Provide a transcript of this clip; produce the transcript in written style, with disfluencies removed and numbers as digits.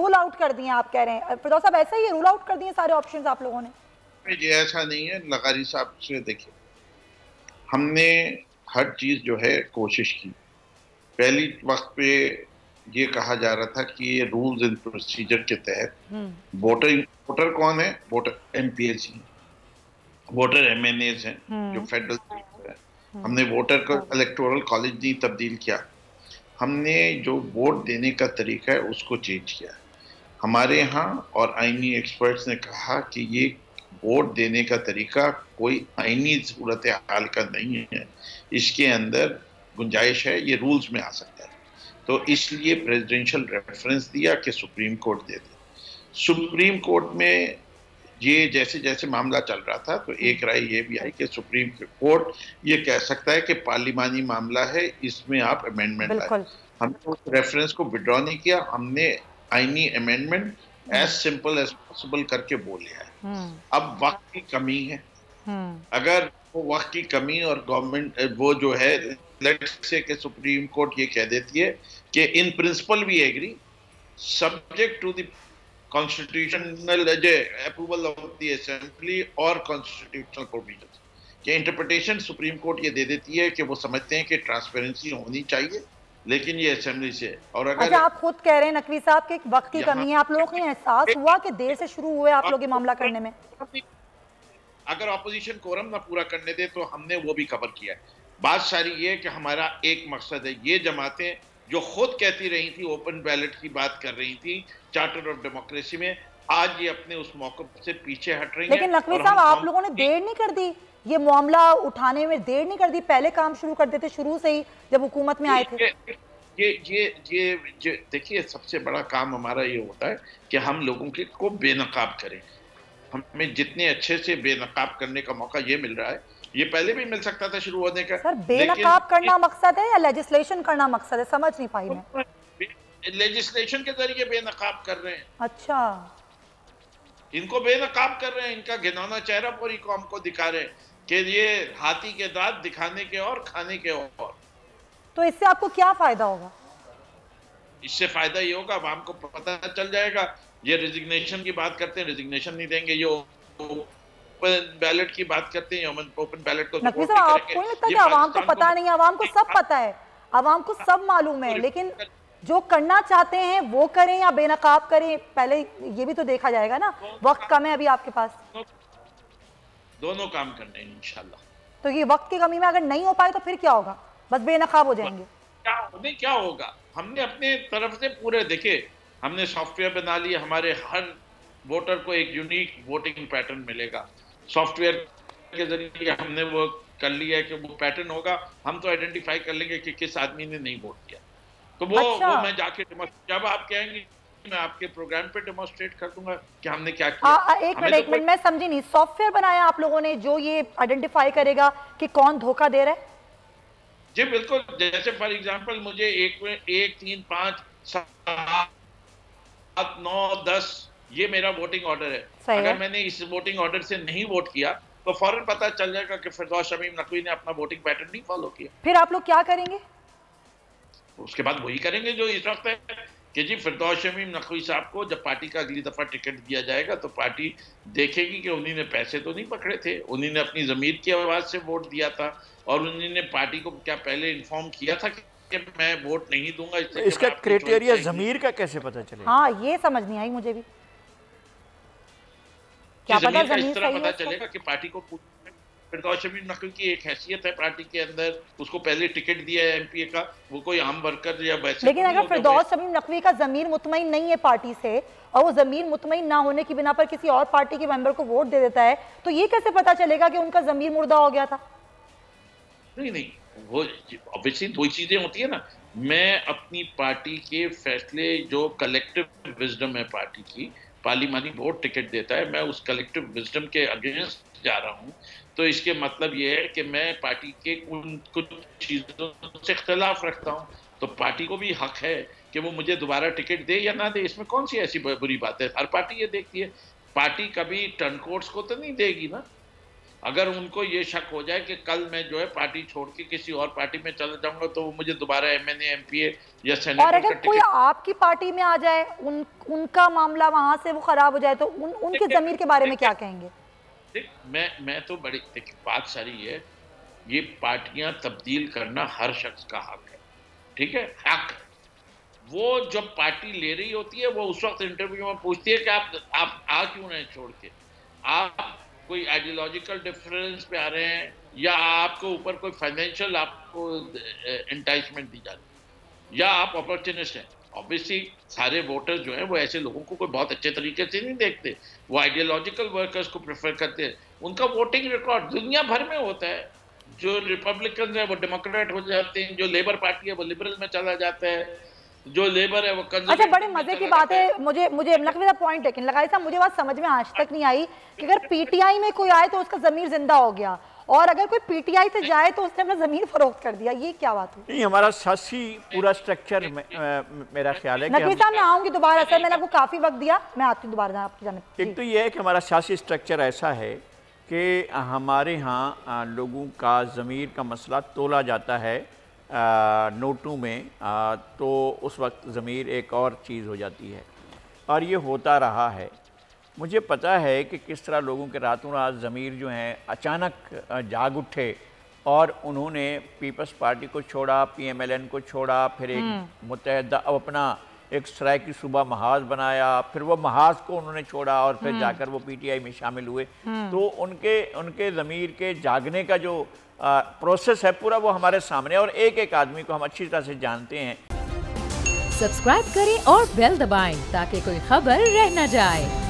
Rule out कर दिए आप कह रहे हैं फिरदौस साहब, ऐसा ही है, रूल आउट कर दिए सारे ऑप्शंस आप लोगों ने? जी ऐसा नहीं है लगारी साहब से। देखिए, हमने हर चीज जो है कोशिश की। पहली वक्त पे ये कहा जा रहा था कि ये रूल्स एंड प्रोसीजर के तहत वोटर वोटर कौन है, वोटर एमपीएस हैं, वोटर एमएनएस हैं जो फेडरल है। हमने वोटर को इलेक्टोरल कॉलेज नहीं तब्दील किया। हमने जो वोट देने का तरीका है उसको चेंज किया। हमारे यहाँ और आईनी एक्सपर्ट्स ने कहा कि ये वोट देने का तरीका कोई आईनी सूरत हाल का नहीं है, इसके अंदर गुंजाइश है, ये रूल्स में आ सकता है। तो इसलिए प्रेसिडेंशियल रेफरेंस दिया कि सुप्रीम कोर्ट दे दे। सुप्रीम कोर्ट में ये जैसे जैसे मामला चल रहा था तो एक राय ये भी आई कि सुप्रीम कोर्ट ये कह सकता है कि पार्लिमानी मामला है, इसमें आप अमेंडमेंट लाए। हमने उस रेफरेंस को विड्रॉ नहीं किया, हमने आईनी amendment as simple as possible करके बोले है। अब वक्त की कमी है, अगर वो वक्त की कमी और गवर्नमेंट वो जो है लेट्स से कि सुप्रीम कोर्ट ये कह देती है कि इन प्रिंसिपल भी agree subject to the constitutional approval of the assembly और कॉन्स्टिट्यूशनल प्रोविजंस, कि इंटरप्रिटेशन सुप्रीम कोर्ट ये दे देती है कि वो समझते हैं कि ट्रांसपेरेंसी होनी चाहिए लेकिन ये असेंबली से। और अगर अच्छा, आप खुद कह रहे हैं नकवी साहब कि वक्त की कमी है, आप लोगों को एहसास हुआ कि देर से शुरू हुए आप लोग ये मामला करने में? अगर ऑपोजिशन कोरम ना पूरा करने दे तो हमने वो भी कवर किया है। बात सारी ये कि हमारा एक मकसद है, ये जमातें जो खुद कहती रही थी ओपन बैलेट की बात कर रही थी चार्टर ऑफ डेमोक्रेसी में, आज ये अपने उस मौके से पीछे हट रही हैं। लेकिन नकवी साहब, आप लोगों ने देर नहीं कर दी, ये मामला उठाने में देर नहीं कर दी, पहले काम शुरू कर देते शुरू से ही जब हुकूमत में आए थे। ये देखिए, सबसे बड़ा काम हमारा ये होता है कि हम लोगों के को बेनकाब करें। हमें जितने अच्छे से बेनकाब करने का मौका ये मिल रहा है, ये पहले भी मिल सकता था शुरू होने का। सर, बेनकाब करना मकसद है या लेजिस्लेशन करना मकसद है? समझ नहीं पाई मैं। लेजिस्लेशन के जरिए बेनकाब कर रहे हैं। अच्छा, इनको बेनकाब कर रहे हैं, इनका घिनौना चेहरा पूरी कौम को दिखा रहे हैं कि ये हाथी के दांत दिखाने के और खाने के और। तो इससे आपको क्या फायदा होगा? इससे फायदा ये होगा, आवाम को पता चल जाएगा। ये रेजिग्नेशन की बात करते हैं, रेजिग्नेशन नहीं देंगे। ये ओपन बैलेट की बात करते हैं, ओपन बैलेट को नकवी साहब, आपको नहीं लगता कि आवाम को पता नहीं? आवाम को सब पता है, आवाम को सब मालूम है, लेकिन जो करना चाहते हैं वो करें या बेनकाब करें, पहले ये भी तो देखा जाएगा ना। वक्त कम है अभी आपके पास, दोनों काम करने हैं इंशाल्लाह। तो ये वक्त की कमी में अगर नहीं हो पाए तो फिर क्या होगा? बस बेनकाब हो जाएंगे? क्या होगा, हमने अपने तरफ से पूरे देखे, हमने सॉफ्टवेयर बना लिए, हमारे हर वोटर को एक यूनिक वोटिंग पैटर्न मिलेगा। सॉफ्टवेयर के जरिए हमने वो कर लिया है कि वो पैटर्न होगा, हम तो आइडेंटिफाई कर लेंगे कि किस आदमी ने नहीं वोट किया। तो वो मैं जाके जब आप कहेंगे मैं आपके प्रोग्राम पे डेमोन्स्ट्रेट कर दूंगा कि हमने क्या किया। एक मिनट मैं समझी नहीं, सॉफ्टवेयर बनाया आप लोगों ने जो ये आइडेंटिफाई करेगा कि कौन धोखा दे रहा है? जी बिल्कुल, जैसे फॉर एग्जांपल मुझे 1 3 5 7 9 10 ये मेरा वोटिंग ऑर्डर है। अगर मैंने इस वोटिंग ऑर्डर से नहीं वोट किया तो फौरन पता चल जाएगा कि फिरदौस शमीम नकवी ने अपना वोटिंग पैटर्न नहीं फॉलो किया। फिर आप लोग क्या करेंगे? उसके बाद वही करेंगे जो इस वक्त है कि जी फिरदौस शमीम नकवी साहब को जब पार्टी का अगली दफा टिकट दिया जाएगा तो पार्टी देखेगी कि उन्हीं ने पैसे तो नहीं पकड़े थे, उन्हीं ने अपनी जमीर की आवाज से वोट दिया था और उन्हीं ने पार्टी को क्या पहले इन्फॉर्म किया था कि मैं वोट नहीं दूंगा। इसका क्राइटेरिया जमीर का कैसे पता चलेगा? हाँ, ये समझ नहीं आई मुझे भी। क्या पता जमीर इस तरह पता चलेगा कि पार्टी को फिरदौस शमीम नकवी की एक हैसियत है पार्टी के अंदर, उसको पहले टिकट दिया है एमपीए का, वो कोई आम वर्कर या वैसे। लेकिन अगर फिरदौस शमीम नकवी का जमीर मुतमईन नहीं है पार्टी से और वो जमीर मुतमईन ना होने की बिना पर किसी और पार्टी के मेंबर को वोट दे देता है, तो ये कैसे पता चलेगा कि उनका जमीर मुर्दा हो गया था? नहीं, वो ऑब्वियसली दो चीजें होती है ना। मैं अपनी पार्टी के फैसले, जो कलेक्टिव विजडम है पार्टी की, पार्लिमानी बोर्ड टिकट देता है, मैं उस कलेक्टिव विजडम के अगेंस्ट जा रहा हूँ, तो इसके मतलब ये है कि मैं पार्टी के उन कुछ चीजों से इख्तिलाफ रखता हूँ, तो पार्टी को भी हक है कि वो मुझे दोबारा टिकट दे या ना दे। इसमें कौन सी ऐसी बुरी बात है? हर पार्टी ये देखती है। पार्टी कभी टर्नकोट्स को तो नहीं देगी ना। अगर उनको ये शक हो जाए कि कल मैं जो है पार्टी छोड़ के किसी और पार्टी में चला जाऊंगा तो वो मुझे दोबारा MNA MPA या सेनेटर और अगर कोई आपकी पार्टी में आ जाए, उनका मामला वहां से वो खराब हो जाए, तो उनके जमीर के बारे में क्या कहेंगे? देख, मैं तो बड़ी बात सारी है, ये पार्टियां तब्दील करना हर शख्स का हक है, ठीक है, हक है। वो जब पार्टी ले रही होती है वो उस वक्त इंटरव्यू में पूछती है कि आप आ क्यों नहीं छोड़ के, आप कोई आइडियोलॉजिकल डिफरेंस पे आ रहे हैं या आपको ऊपर कोई फाइनेंशियल आपको एंटाइसमेंट दी जा रही है या आप अपॉर्चुनिस्ट हैं। ऑब्वियसली सारे वोटर्स जो हैं वो ऐसे लोगों को कोई बहुत अच्छे तरीके से नहीं देखते, वो आइडियोलॉजिकल वर्कर्स को प्रेफर करते हैं। उनका वोटिंग रिकॉर्ड दुनिया भर में होता है, जो रिपब्लिकन है वो डेमोक्रेट हो जाते हैं, जो लेबर पार्टी है वो लिबरल में चला जाता है, जो लेबर है वो कंजर्वेटिव। अच्छा, बड़े मजे की बात है, मुझे नकवी का पॉइंट, लेकिन लगाई साहब मुझे बात समझ में आज तक नहीं आई कि अगर पीटीआई में कोई आए तो उसका जमीर जिंदा हो गया, और अगर कोई पीटीआई से जाए तो उसने अपना जमीर फरोख्त कर दिया, ये क्या बात हुई? नहीं, हमारा सियासी पूरा स्ट्रक्चर मेरा ख्याल है कि नकवी साहब मैं आऊंगी दोबारा, सर मैंने आपको काफी वक्त दिया, मैं आती हूँ दोबारा आपकी जानिब। एक तो ये है कि हमारा सियासी स्ट्रक्चर ऐसा है कि हमारे यहाँ लोगों का ज़मीर का मसला तोला जाता है नोटों में, तो उस वक्त ज़मीर एक और चीज़ हो जाती है, और ये होता रहा है। मुझे पता है कि किस तरह लोगों के रातों रात ज़मीर जो हैं अचानक जाग उठे और उन्होंने पीपल्स पार्टी को छोड़ा, PMLN को छोड़ा, फिर एक मुत्तहदा अब अपना एक सराइकी सूबा महाज बनाया, फिर वो महाज को उन्होंने छोड़ा और फिर जाकर वो PTI में शामिल हुए। तो उनके ज़मीर के जागने का जो प्रोसेस है पूरा वो हमारे सामने, और एक एक आदमी को हम अच्छी तरह से जानते हैं। सब्सक्राइब करें और बेल दबाएं ताकि कोई खबर रह न जाए।